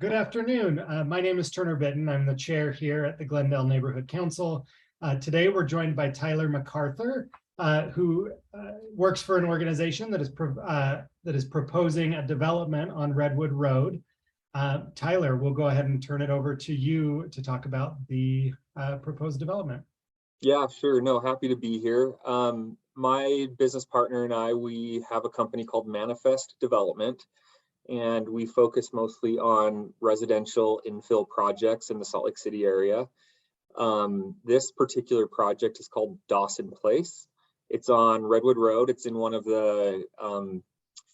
Good afternoon. My name is Turner Bitton. I'm the chair here at the Glendale Neighborhood Council. Today, we're joined by Tyler MacArthur, who works for an organization that is proposing a development on Redwood Road. Tyler, we'll go ahead and turn it over to you to talk about the proposed development. Yeah, sure. No, happy to be here. My business partner and I, we have a company called Manifest Development, and we focus mostly on residential infill projects in the Salt Lake City area. This particular project is called Dawson Place. It's on Redwood Road. It's in one of the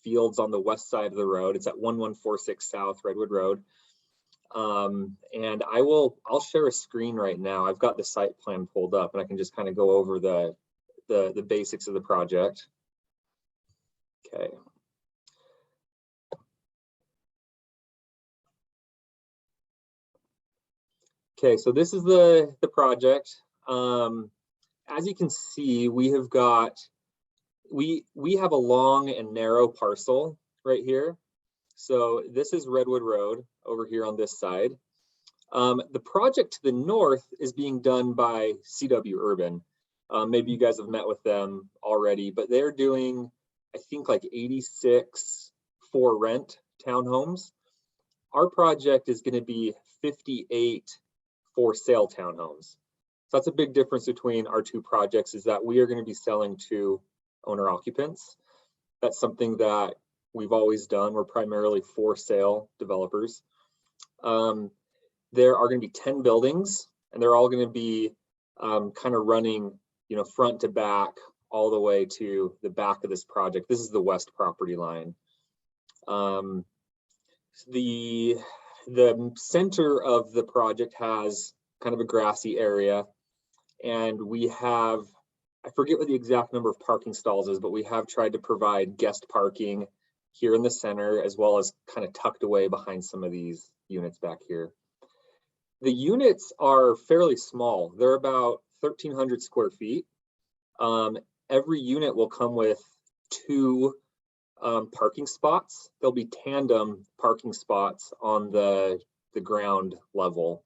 fields on the west side of the road. It's at 1146 South Redwood Road. And I'll share a screen right now. I've got the site plan pulled up and I can just kind of go over the basics of the project. Okay. Okay, so this is the project. As you can see, we have a long and narrow parcel right here. So this is Redwood Road over here on this side. The project to the north is being done by CW Urban. Maybe you guys have met with them already, but they're doing, I think, like 86 for rent townhomes. Our project is going to be 58 for sale townhomes. So that's a big difference between our two projects, is that we are going to be selling to owner occupants. That's something that we've always done. We're primarily for sale developers. There are going to be 10 buildings, and they're all going to be kind of running, front to back all the way to the back of this project. This is the west property line. The center of the project has kind of a grassy area, and we have, I forget what the exact number of parking stalls is, but we have tried to provide guest parking here in the center, as well as kind of tucked away behind some of these units back here. The units are fairly small. They're about 1,300 square feet. Every unit will come with 2 parking spots. There'll be tandem parking spots on the ground level.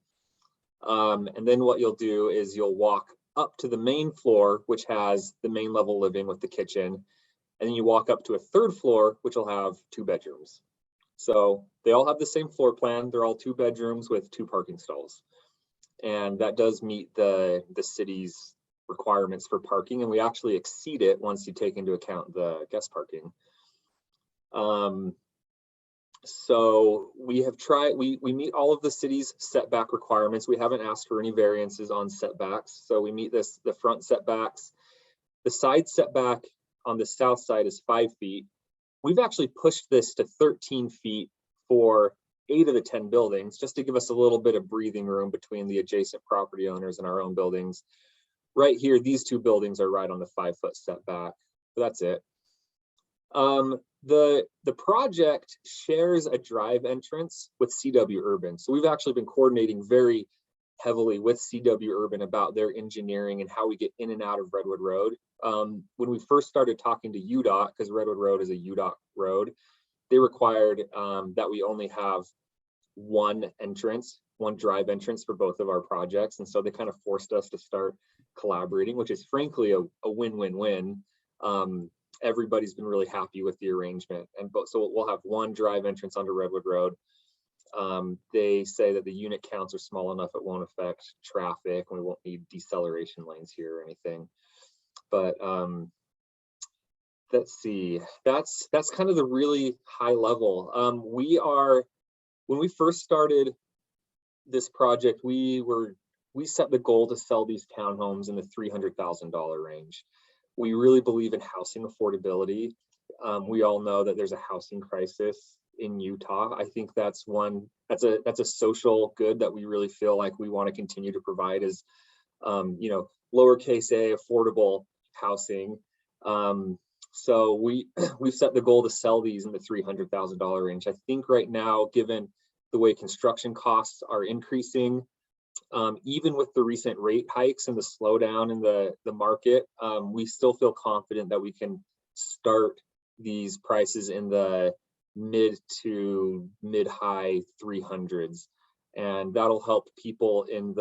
And then what you'll do is you'll walk up to the main floor, which has the main level living with the kitchen. And then you walk up to a 3rd floor, which will have 2 bedrooms. So they all have the same floor plan. They're all 2 bedrooms with 2 parking stalls. And that does meet the city's requirements for parking. And we actually exceed it once you take into account the guest parking. So we have tried, we meet all of the city's setback requirements. We haven't asked for any variances on setbacks. So we meet the front setbacks. The side setback on the south side is 5 feet. We've actually pushed this to 13 feet for 8 of the 10 buildings, just to give us a little bit of breathing room between the adjacent property owners and our own buildings. Right here, these 2 buildings are right on the 5-foot setback. So that's it. The project shares a drive entrance with CW Urban. So we've actually been coordinating very heavily with CW Urban about their engineering and how we get in and out of Redwood Road. When we first started talking to UDOT, because Redwood Road is a UDOT road, they required that we only have one drive entrance for both of our projects. And so they kind of forced us to start collaborating, which is frankly a win-win-win. Everybody's been really happy with the arrangement. So we'll have one drive entrance onto Redwood Road. They say that the unit counts are small enough it won't affect traffic, and we won't need deceleration lanes here or anything. But let's see, that's kind of the really high level. When we first started this project, we set the goal to sell these townhomes in the $300,000 range. We really believe in housing affordability. We all know that there's a housing crisis in Utah. I think that's a social good that we really feel like we want to continue to provide, is lowercase a affordable housing. So we've set the goal to sell these in the $300,000 range. I think right now, given the way construction costs are increasing, even with the recent rate hikes and the slowdown in the market, we still feel confident that we can start these prices in the mid to mid-high 300s. And that'll help people in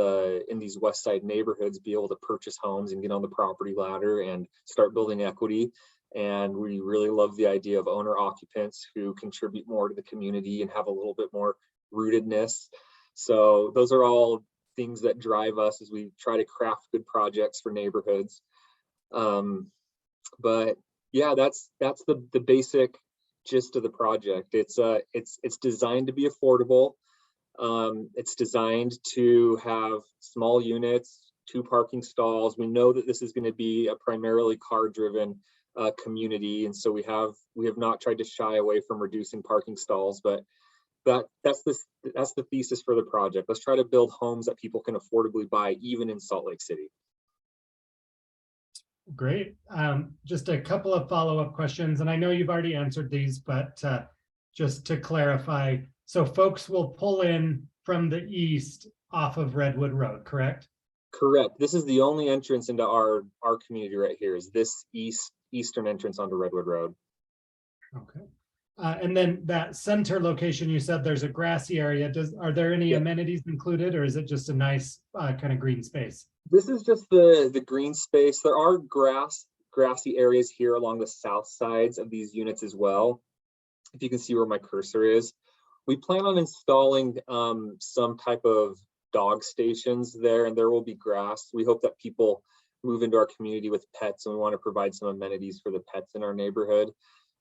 these West Side neighborhoods be able to purchase homes and get on the property ladder and start building equity. And we really love the idea of owner occupants who contribute more to the community and have a little bit more rootedness. So those are all things that drive us as we try to craft good projects for neighborhoods. But yeah, that's the basic gist of the project. It's designed to be affordable. It's designed to have small units, 2 parking stalls. We know that this is going to be a primarily car-driven community, and so we have not tried to shy away from reducing parking stalls, but that's the thesis for the project. Let's try to build homes that people can affordably buy, even in Salt Lake City. Great. Just a couple of follow-up questions, and I know you've already answered these, but just to clarify, so folks will pull in from the east off of Redwood Road, correct? Correct. This is the only entrance into our community right here, is this eastern entrance onto Redwood Road. Okay. And then that center location, you said there's a grassy area. Are there any amenities included, or is it just a nice kind of green space? This is just the green space. There are grassy areas here along the south sides of these units as well. If you can see where my cursor is. We plan on installing some type of dog stations there, and there will be grass. We hope that people move into our community with pets, and we want to provide some amenities for the pets in our neighborhood.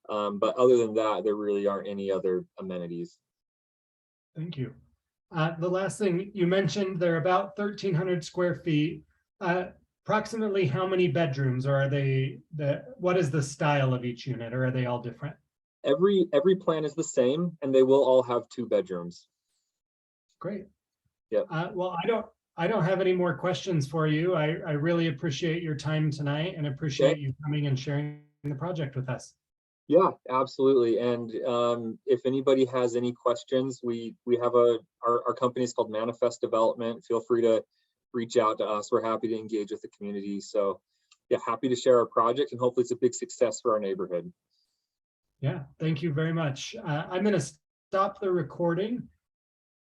But other than that, there really aren't any other amenities. Thank you. The last thing you mentioned, they're about 1,300 square feet. Approximately how many bedrooms, or are they what is the style of each unit, or are they all different? Every plan is the same, and they will all have 2 bedrooms. Great. Yeah. Well, I don't have any more questions for you. I really appreciate your time tonight and appreciate you coming and sharing the project with us. Yeah, absolutely. And if anybody has any questions, we have our company is called Manifest Development. Feel free to reach out to us. We're happy to engage with the community. So yeah, happy to share our project, and hopefully it's a big success for our neighborhood. Yeah, thank you very much. I'm going to stop the recording